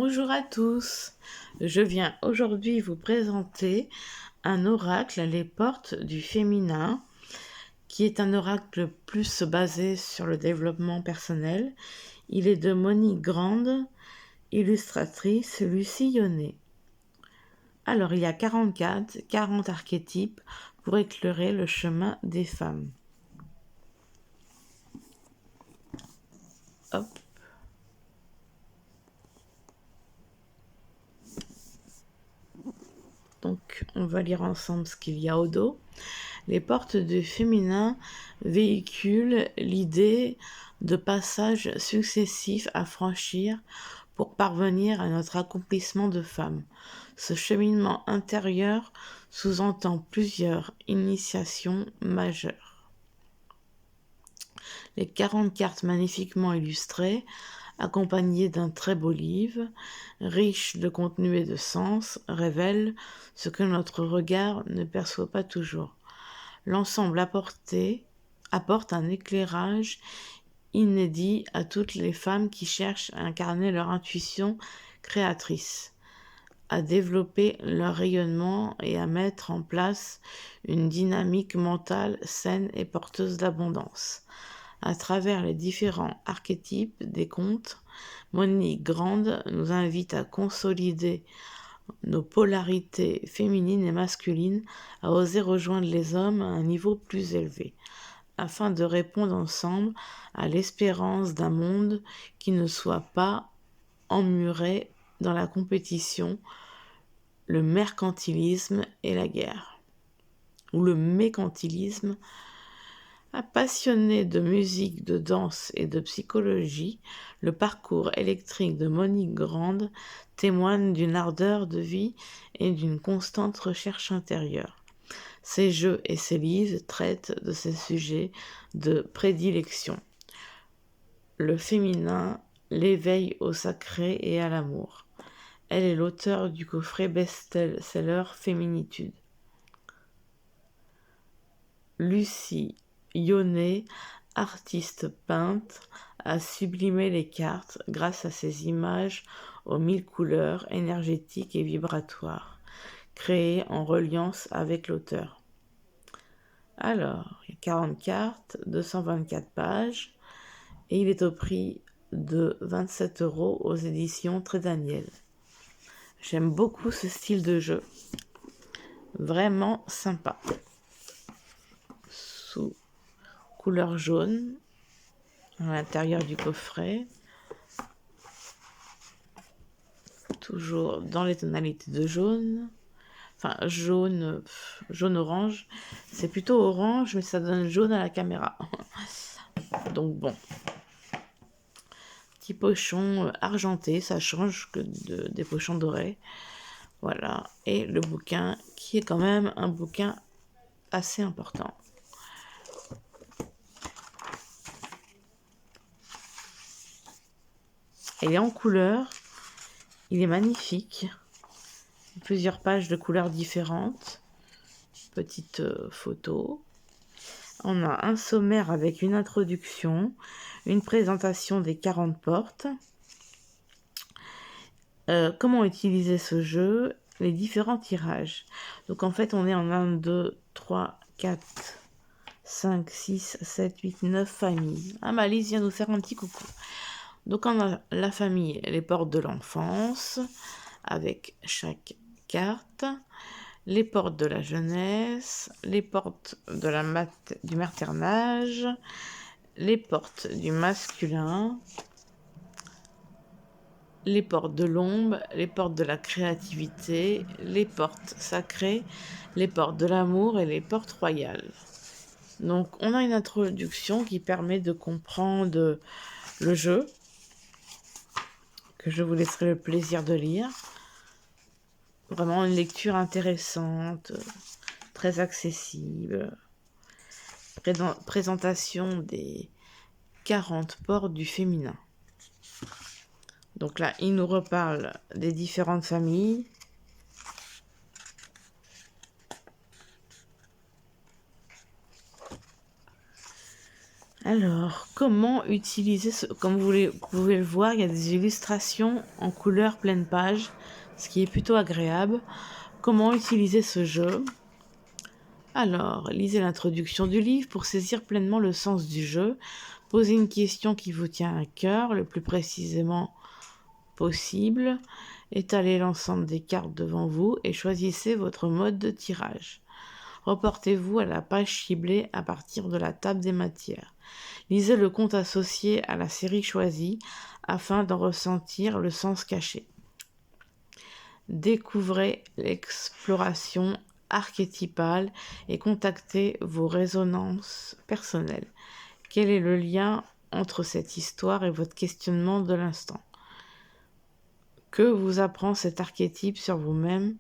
Bonjour à tous, je viens aujourd'hui vous présenter un oracle, les portes du féminin, qui est un oracle plus basé sur le développement personnel. Il est de Monique Grande, illustratrice Lucie Yonnet. Alors il y a 40 archétypes pour éclairer le chemin des femmes. Hop. Donc, on va lire ensemble ce qu'il y a au dos. Les portes du féminin véhiculent l'idée de passages successifs à franchir pour parvenir à notre accomplissement de femme. Ce cheminement intérieur sous-entend plusieurs initiations majeures. Les 40 cartes magnifiquement illustrées, accompagnées d'un très beau livre, riche de contenu et de sens, révèlent ce que notre regard ne perçoit pas toujours. L'ensemble apporte un éclairage inédit à toutes les femmes qui cherchent à incarner leur intuition créatrice, à développer leur rayonnement et à mettre en place une dynamique mentale saine et porteuse d'abondance. À travers les différents archétypes des contes, Monique Grande nous invite à consolider nos polarités féminines et masculines, à oser rejoindre les hommes à un niveau plus élevé, afin de répondre ensemble à l'espérance d'un monde qui ne soit pas emmuré dans la compétition, le mercantilisme et la guerre, ou le mécantilisme. Passionné de musique, de danse et de psychologie, le parcours électrique de Monique Grande témoigne d'une ardeur de vie et d'une constante recherche intérieure. Ses jeux et ses livres traitent de ces sujets de prédilection. Le féminin, l'éveil au sacré et à l'amour. Elle est l'auteure du coffret best-seller Féminitude. Lucie Yonnet, artiste peintre, a sublimé les cartes grâce à ses images aux 1000 couleurs énergétiques et vibratoires, créées en reliance avec l'auteur. Alors, il y a 40 cartes, 224 pages, et il est au prix de 27 € aux éditions Très Daniel. J'aime beaucoup ce style de jeu, vraiment sympa. Sous couleur jaune à l'intérieur du coffret, toujours dans les tonalités de jaune, enfin jaune orange, c'est plutôt orange mais ça donne jaune à la caméra. Donc bon, petit pochon argenté, ça change que des pochons dorés, voilà. Et le bouquin qui est quand même un bouquin assez important. Il est en couleur, il est magnifique, plusieurs pages de couleurs différentes, petite photo. On a un sommaire avec une introduction, une présentation des 40 portes, comment utiliser ce jeu, les différents tirages. Donc en fait on est en 1, 2, 3, 4, 5, 6, 7, 8, 9 familles. Ah bah Alice vient nous faire un petit coucou. Donc on a la famille, les portes de l'enfance, avec chaque carte, les portes de la jeunesse, les portes de du maternage, les portes du masculin, les portes de l'ombre, les portes de la créativité, les portes sacrées, les portes de l'amour et les portes royales. Donc on a une introduction qui permet de comprendre le jeu, que je vous laisserai le plaisir de lire. Vraiment une lecture intéressante, très accessible. Présentation des 40 portes du féminin. Donc là, il nous reparle des différentes familles. Alors, comment utiliser comme vous pouvez le voir, il y a des illustrations en couleur pleine page, ce qui est plutôt agréable. Comment utiliser ce jeu? Alors, lisez l'introduction du livre pour saisir pleinement le sens du jeu. Posez une question qui vous tient à cœur, le plus précisément possible. Étalez l'ensemble des cartes devant vous et choisissez votre mode de tirage. Reportez-vous à la page ciblée à partir de la table des matières. Lisez le compte associé à la série choisie afin d'en ressentir le sens caché. Découvrez l'exploration archétypale et contactez vos résonances personnelles. Quel est le lien entre cette histoire et votre questionnement de l'instant? Que vous apprend cet archétype sur vous-même?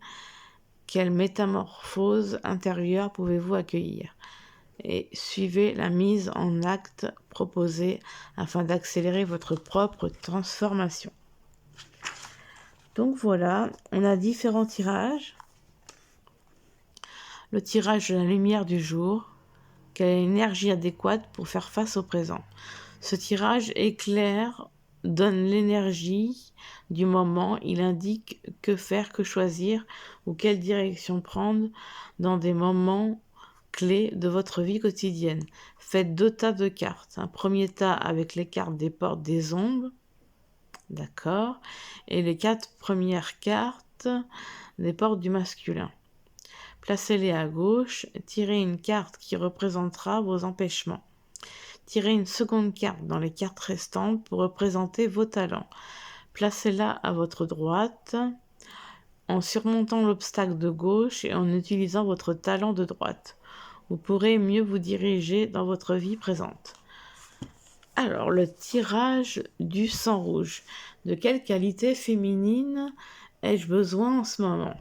Quelle métamorphose intérieure pouvez-vous accueillir? Et suivez la mise en acte proposée afin d'accélérer votre propre transformation. Donc voilà, on a différents tirages. Le tirage de la lumière du jour, quelle est l'énergie adéquate pour faire face au présent. Ce tirage éclaire, donne l'énergie du moment, il indique que faire, que choisir ou quelle direction prendre dans des moments clés de votre vie quotidienne. Faites 2 tas de cartes. Un premier tas avec les cartes des portes des ombres, d'accord, et les 4 premières cartes des portes du masculin. Placez-les à gauche, tirez une carte qui représentera vos empêchements. Tirez une seconde carte dans les cartes restantes pour représenter vos talents. Placez-la à votre droite en surmontant l'obstacle de gauche et en utilisant votre talent de droite. Vous pourrez mieux vous diriger dans votre vie présente. Alors, le tirage du sang rouge. De quelle qualité féminine ai-je besoin en ce moment?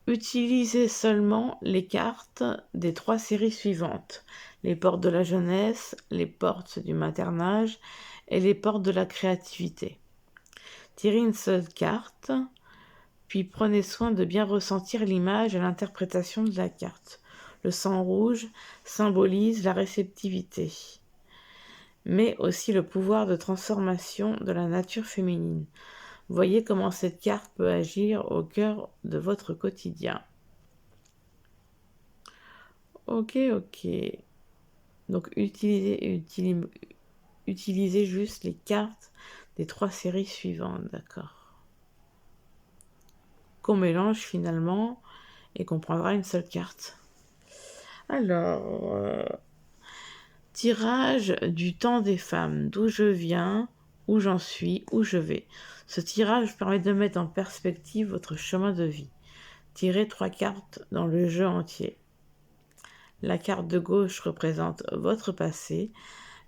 Utilisez seulement les cartes des 3 séries suivantes. Les portes de la jeunesse, les portes du maternage et les portes de la créativité. Tirez une seule carte, puis prenez soin de bien ressentir l'image et l'interprétation de la carte. Le sang rouge symbolise la réceptivité, mais aussi le pouvoir de transformation de la nature féminine. Voyez comment cette carte peut agir au cœur de votre quotidien. Ok. Donc utilisez juste les cartes des 3 séries suivantes, d'accord. Qu'on mélange finalement et qu'on prendra une seule carte. Alors, tirage du temps des femmes, d'où je viens, où j'en suis, où je vais. Ce tirage permet de mettre en perspective votre chemin de vie. Tirez 3 cartes dans le jeu entier. La carte de gauche représente votre passé,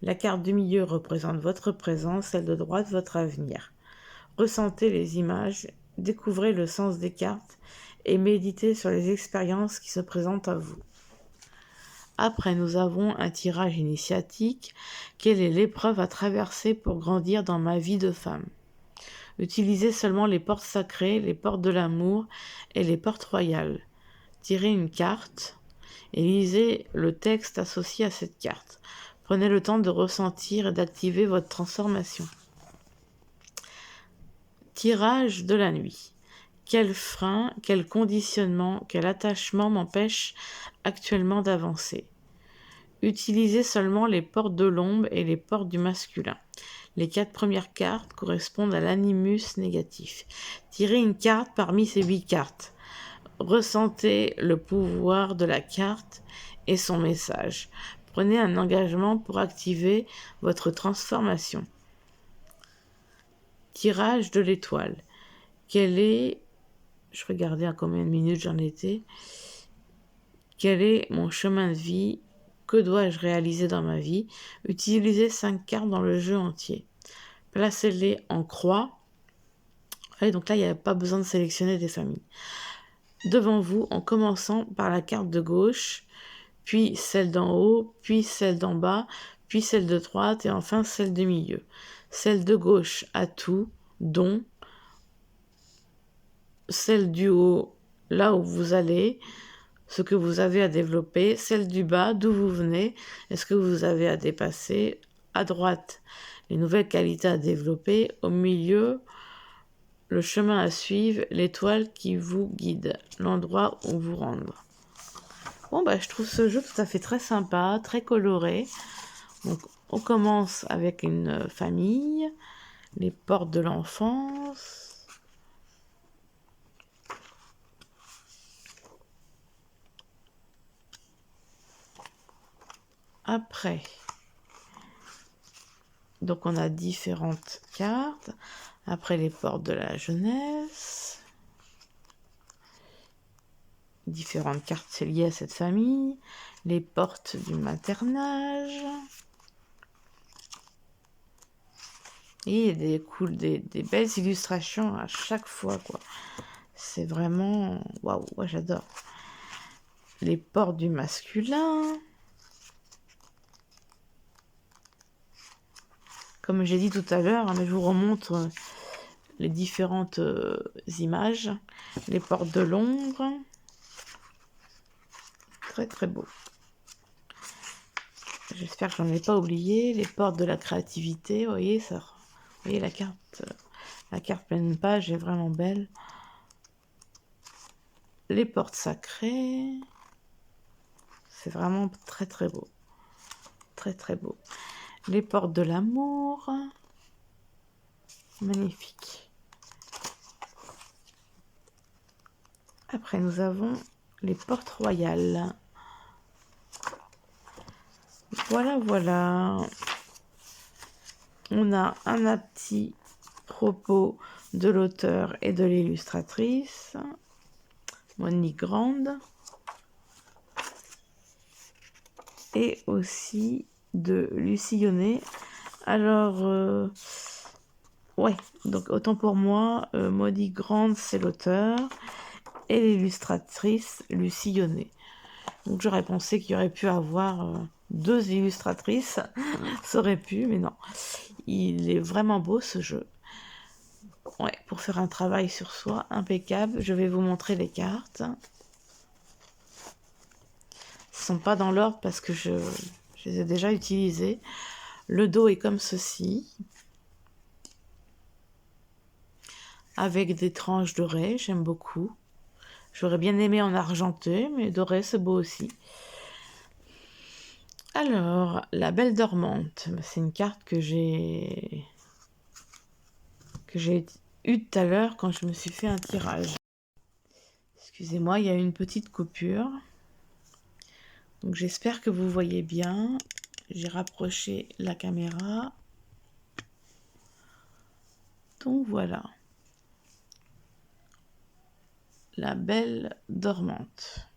la carte du milieu représente votre présent, celle de droite votre avenir. Ressentez les images, découvrez le sens des cartes et méditez sur les expériences qui se présentent à vous. Après, nous avons un tirage initiatique. Quelle est l'épreuve à traverser pour grandir dans ma vie de femme? Utilisez seulement les portes sacrées, les portes de l'amour et les portes royales. Tirez une carte et lisez le texte associé à cette carte. Prenez le temps de ressentir et d'activer votre transformation. Tirage de la nuit. Quel frein, quel conditionnement, quel attachement m'empêche actuellement d'avancer? Utilisez seulement les portes de l'ombre et les portes du masculin. Les 4 premières cartes correspondent à l'animus négatif. Tirez une carte parmi ces 8 cartes. Ressentez le pouvoir de la carte et son message. Prenez un engagement pour activer votre transformation. Tirage de l'étoile. Je regardais à combien de minutes j'en étais. Quel est mon chemin de vie? Que dois-je réaliser dans ma vie? Utilisez 5 cartes dans le jeu entier. Placez-les en croix. Et donc là, il n'y a pas besoin de sélectionner des familles. Devant vous, en commençant par la carte de gauche, puis celle d'en haut, puis celle d'en bas, puis celle de droite et enfin celle du milieu. Celle de gauche, atout, don. Celle du haut, là où vous allez. ce que vous avez à développer, celle du bas, d'où vous venez, est-ce que vous avez à dépasser, à droite, les nouvelles qualités à développer, au milieu, le chemin à suivre, l'étoile qui vous guide, l'endroit où vous rendre. Bon, bah, je trouve ce jeu tout à fait très sympa, très coloré. Donc, on commence avec une famille, les portes de l'enfance. Après, donc on a différentes cartes. Après, les portes de la jeunesse. Différentes cartes liées à cette famille. Les portes du maternage. Et des belles illustrations à chaque fois, quoi. C'est vraiment... Waouh, ouais, j'adore. Les portes du masculin. Comme j'ai dit tout à l'heure, mais je vous remontre les différentes images. Les portes de l'ombre. Très très beau. J'espère que j'en ai pas oublié. Les portes de la créativité. Vous voyez, ça, vous voyez la carte pleine page est vraiment belle. Les portes sacrées. C'est vraiment très très beau. Très très beau. Les portes de l'amour. Magnifique. Après, nous avons les portes royales. Voilà, voilà. On a un petit propos de l'auteur et de l'illustratrice, Monique Grande, et aussi de Lucie Yonnet. Alors, ouais, donc autant pour moi, Monique Grande, c'est l'auteur, et l'illustratrice, Lucie Yonnet. Donc j'aurais pensé qu'il y aurait pu avoir deux illustratrices, ça aurait pu, mais non. Il est vraiment beau ce jeu. Ouais, pour faire un travail sur soi impeccable, je vais vous montrer les cartes. Elles sont pas dans l'ordre parce que je les ai déjà utilisées. Le dos est comme ceci, avec des tranches dorées, j'aime beaucoup. J'aurais bien aimé en argenté, mais doré c'est beau aussi. Alors, la Belle Dormante, c'est une carte que j'ai eue tout à l'heure quand je me suis fait un tirage. Excusez-moi, il y a une petite coupure. Donc j'espère que vous voyez bien. J'ai rapproché la caméra. Donc voilà. La Belle Dormante.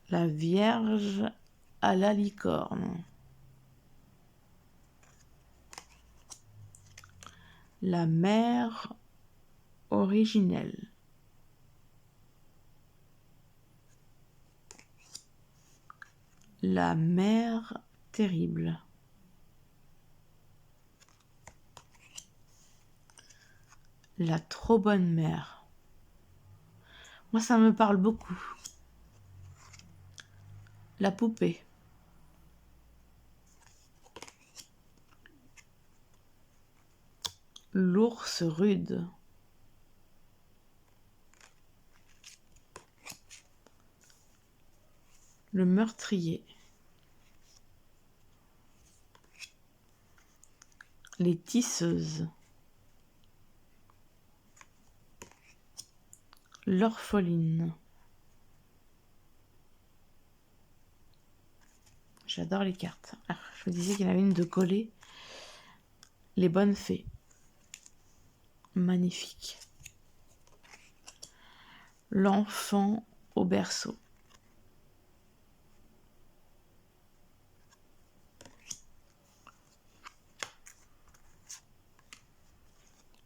La Vierge à la licorne. La Mère originelle. La Mère terrible. La trop bonne mère. Moi, ça me parle beaucoup. La poupée. L'ours rude. Le meurtrier. Les tisseuses. L'orpheline. J'adore les cartes. Ah, je me disais qu'il y en avait une de collée. Les bonnes fées. Magnifique. L'enfant au berceau.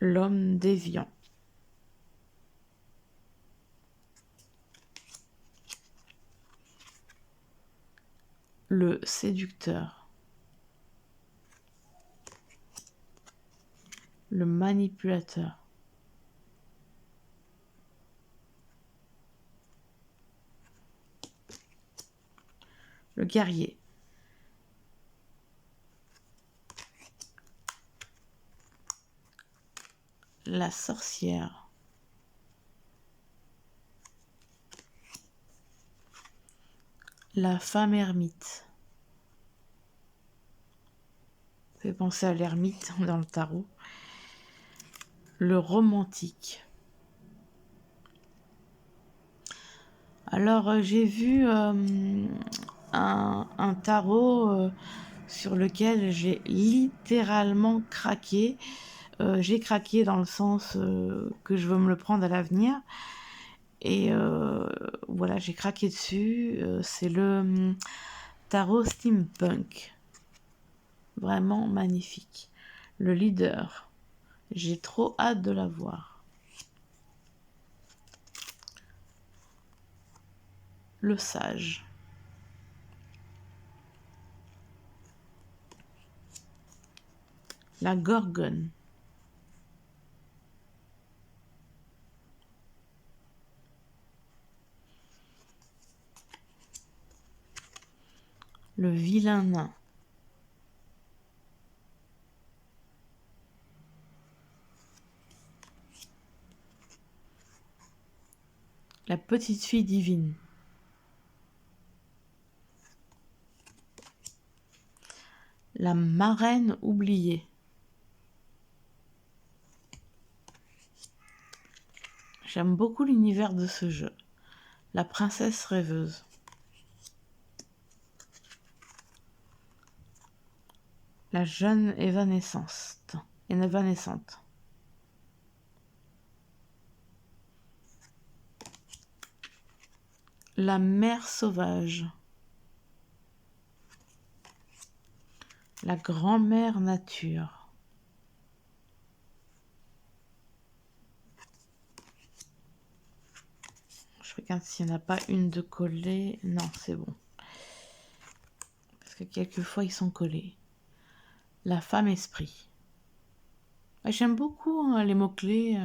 L'homme déviant. Le séducteur. Le manipulateur. Le guerrier. La sorcière. La femme ermite. Ça fait penser à l'ermite dans le tarot. Le romantique. Alors, j'ai vu un tarot sur lequel j'ai littéralement craqué. J'ai craqué dans le sens que je veux me le prendre à l'avenir. Et voilà, j'ai craqué dessus. C'est le tarot steampunk. Vraiment magnifique. Le leader. J'ai trop hâte de la voir. Le sage. La gorgone. Le vilain nain. La petite fille divine. La marraine oubliée. J'aime beaucoup l'univers de ce jeu. La princesse rêveuse. La jeune évanescente. La mère sauvage. La grand-mère nature. Je regarde s'il n'y en a pas une de collée. Non, c'est bon. Parce que quelquefois, ils sont collés. La femme esprit. J'aime beaucoup les mots-clés,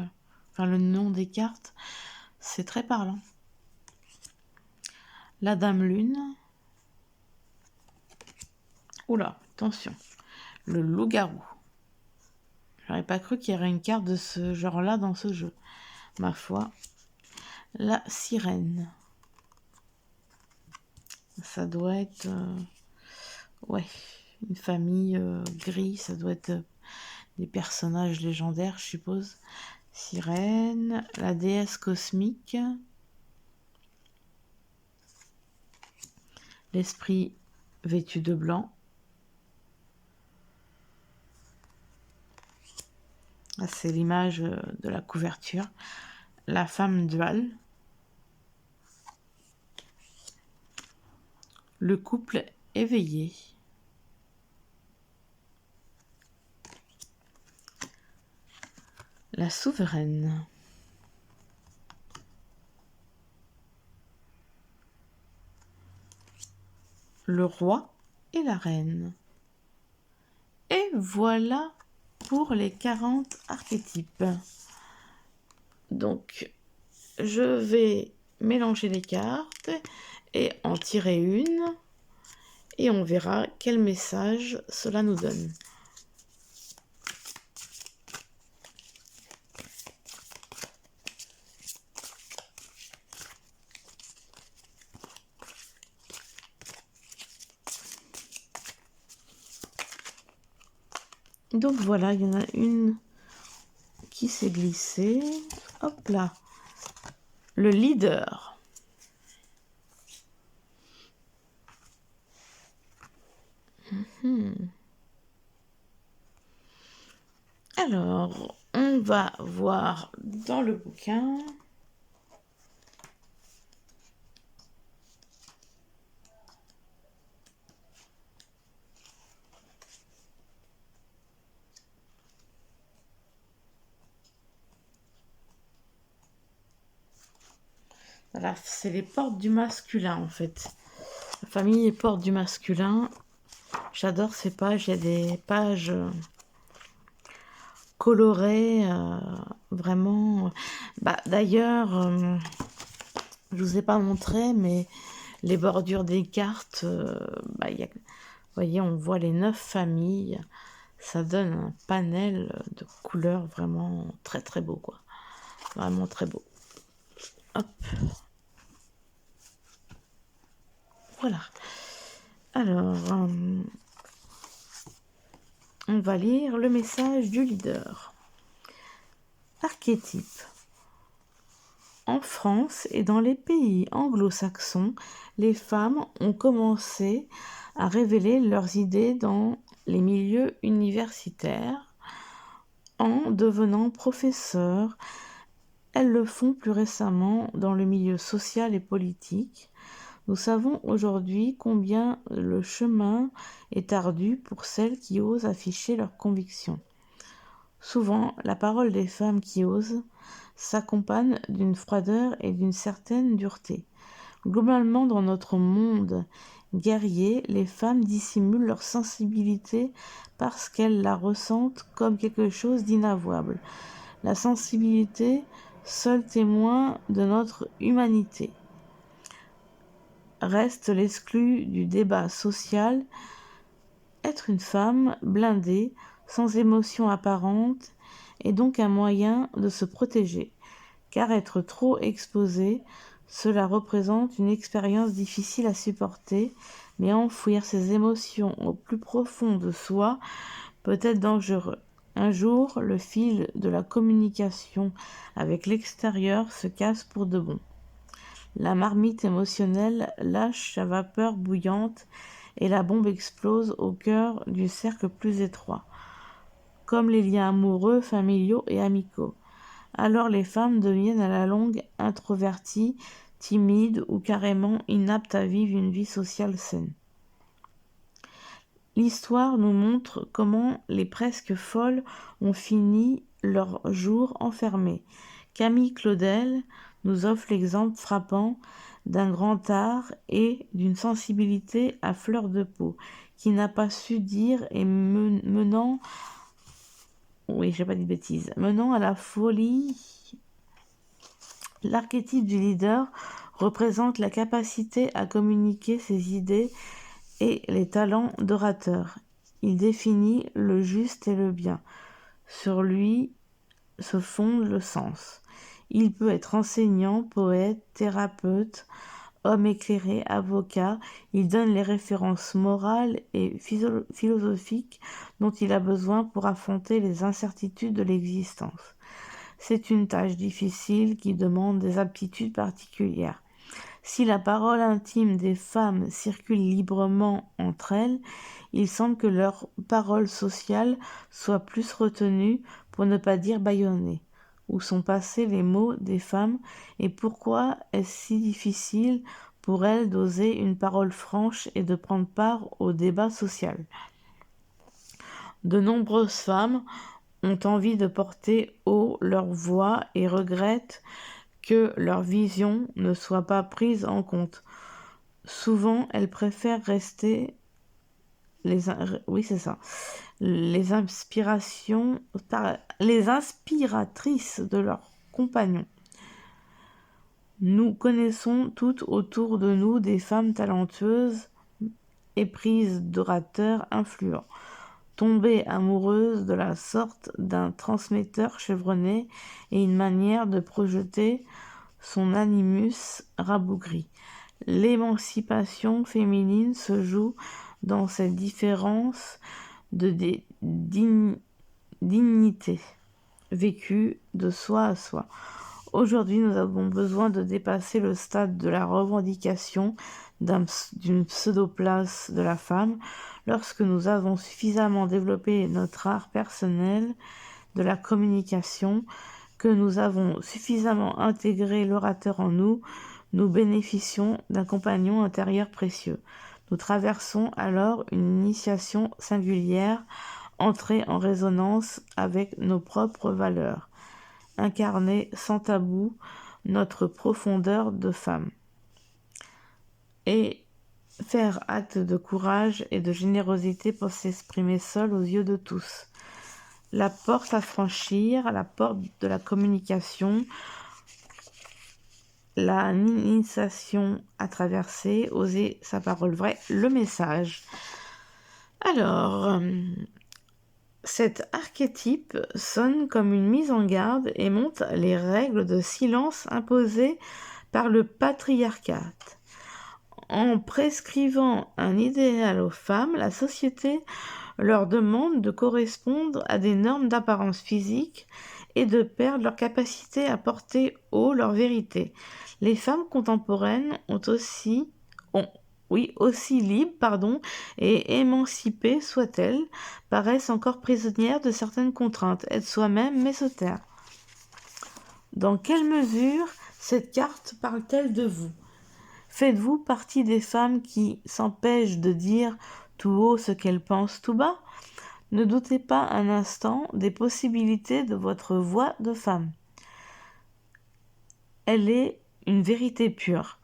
enfin le nom des cartes. C'est très parlant. La dame lune. Oula, attention. Le loup-garou. J'aurais pas cru qu'il y aurait une carte de ce genre-là dans ce jeu. Ma foi. La sirène. Ça doit être... ouais, une famille gris. Ça doit être des personnages légendaires, je suppose. Sirène. La déesse cosmique. L'esprit vêtu de blanc. C'est l'image de la couverture. La femme duale. Le couple éveillé. La souveraine. Le roi et la reine. Et voilà pour les 40 archétypes. Donc, je vais mélanger les cartes et en tirer une et on verra quel message cela nous donne. Donc voilà, il y en a une qui s'est glissée. Hop là. Le leader. Alors, on va voir dans le bouquin. Voilà, c'est les portes du masculin en fait. La famille est porte du masculin. J'adore ces pages. Il y a des pages colorées, vraiment. D'ailleurs, je vous ai pas montré, mais Les bordures des cartes, vous voyez, on voit les 9 familles. Ça donne un panel de couleurs vraiment très très beau, quoi. Vraiment très beau. Hop. Voilà. Alors, on va lire le message du leader. Archétype. En France et dans les pays anglo-saxons, les femmes ont commencé à révéler leurs idées dans les milieux universitaires en devenant professeurs. Elles le font plus récemment dans le milieu social et politique. Nous savons aujourd'hui combien le chemin est ardu pour celles qui osent afficher leurs convictions. Souvent, la parole des femmes qui osent s'accompagne d'une froideur et d'une certaine dureté. Globalement, dans notre monde guerrier, les femmes dissimulent leur sensibilité parce qu'elles la ressentent comme quelque chose d'inavouable. La sensibilité, seul témoin de notre humanité, reste l'exclu du débat social. Être une femme blindée, sans émotion apparente, est donc un moyen de se protéger, car être trop exposé, cela représente une expérience difficile à supporter, mais enfouir ses émotions au plus profond de soi peut être dangereux. Un jour, le fil de la communication avec l'extérieur se casse pour de bon. La marmite émotionnelle lâche sa vapeur bouillante et la bombe explose au cœur du cercle plus étroit, comme les liens amoureux, familiaux et amicaux. Alors les femmes deviennent à la longue introverties, timides ou carrément inaptes à vivre une vie sociale saine. L'histoire nous montre comment les presque folles ont fini leur jour enfermées. Camille Claudel nous offre l'exemple frappant d'un grand art et d'une sensibilité à fleur de peau, qui n'a pas su dire et menant à la folie. L'archétype du leader représente la capacité à communiquer ses idées et les talents d'orateur. Il définit le juste et le bien. Sur lui se fonde le sens. Il peut être enseignant, poète, thérapeute, homme éclairé, avocat. Il donne les références morales et philosophiques dont il a besoin pour affronter les incertitudes de l'existence. C'est une tâche difficile qui demande des aptitudes particulières. Si la parole intime des femmes circule librement entre elles, il semble que leur parole sociale soit plus retenue, pour ne pas dire bâillonnée. Où sont passés les mots des femmes et pourquoi est-ce si difficile pour elles d'oser une parole franche et de prendre part au débat social? De nombreuses femmes ont envie de porter haut leur voix et regrettent que leur vision ne soit pas prise en compte. Souvent, elles préfèrent rester les inspiratrices de leurs compagnons. Nous connaissons toutes autour de nous des femmes talentueuses, éprises d'orateurs influents, tombées amoureuses de la sorte d'un transmetteur chevronné et une manière de projeter son animus rabougri. L'émancipation féminine se joue dans cette différence de dignité vécue de soi à soi. Aujourd'hui, nous avons besoin de dépasser le stade de la revendication d'une pseudo-place de la femme lorsque nous avons suffisamment développé notre art personnel de la communication, que nous avons suffisamment intégré l'orateur en nous, nous bénéficions d'un compagnon intérieur précieux. Nous traversons alors une initiation singulière, entrer en résonance avec nos propres valeurs, incarner sans tabou notre profondeur de femme et faire acte de courage et de générosité pour s'exprimer seul aux yeux de tous. La porte à franchir, la porte de la communication, l'initiation à traverser, oser sa parole vraie, le message. Alors, cet archétype sonne comme une mise en garde et montre les règles de silence imposées par le patriarcat. En prescrivant un idéal aux femmes, la société leur demande de correspondre à des normes d'apparence physique et de perdre leur capacité à porter haut leur vérité. Les femmes contemporaines aussi libres, et émancipées soient-elles, paraissent encore prisonnières de certaines contraintes, être soi-même mais se taire. Dans quelle mesure cette carte parle-t-elle de vous ? Faites-vous partie des femmes qui s'empêchent de dire tout haut ce qu'elles pensent tout bas ? Ne doutez pas un instant des possibilités de votre voix de femme. Elle est une vérité pure,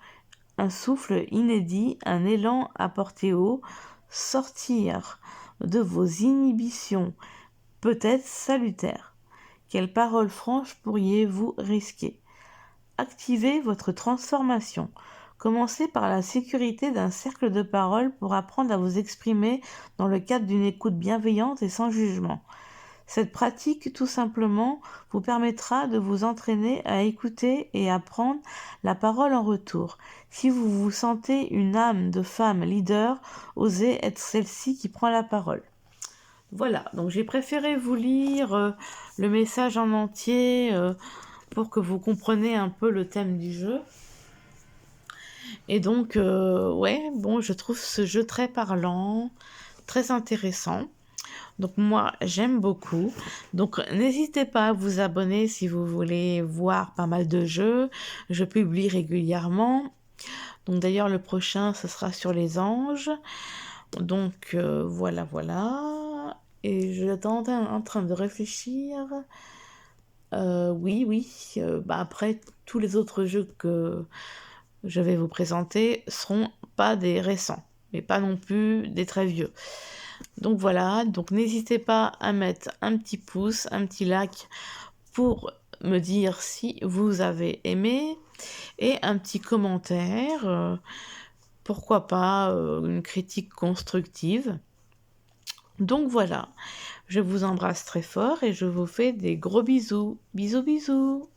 un souffle inédit, un élan à porter haut, sortir de vos inhibitions, peut-être salutaires. Quelles paroles franches pourriez-vous risquer ? Activez votre transformation. Commencez par la sécurité d'un cercle de paroles pour apprendre à vous exprimer dans le cadre d'une écoute bienveillante et sans jugement. Cette pratique, tout simplement, vous permettra de vous entraîner à écouter et à prendre la parole en retour. Si vous vous sentez une âme de femme leader, osez être celle-ci qui prend la parole. Voilà, donc j'ai préféré vous lire le message en entier pour que vous compreniez un peu le thème du jeu. Et donc, je trouve ce jeu très parlant, très intéressant. Donc moi, j'aime beaucoup. Donc n'hésitez pas à vous abonner si vous voulez voir pas mal de jeux. Je publie régulièrement. Donc d'ailleurs, le prochain, ce sera sur les anges. Donc voilà. Et je suis en train de réfléchir. Oui. Après, tous les autres jeux que je vais vous présenter seront pas des récents, mais pas non plus des très vieux. Donc voilà, donc n'hésitez pas à mettre un petit pouce, un petit like pour me dire si vous avez aimé et un petit commentaire, pourquoi pas une critique constructive. Donc voilà, je vous embrasse très fort et je vous fais des gros bisous. Bisous.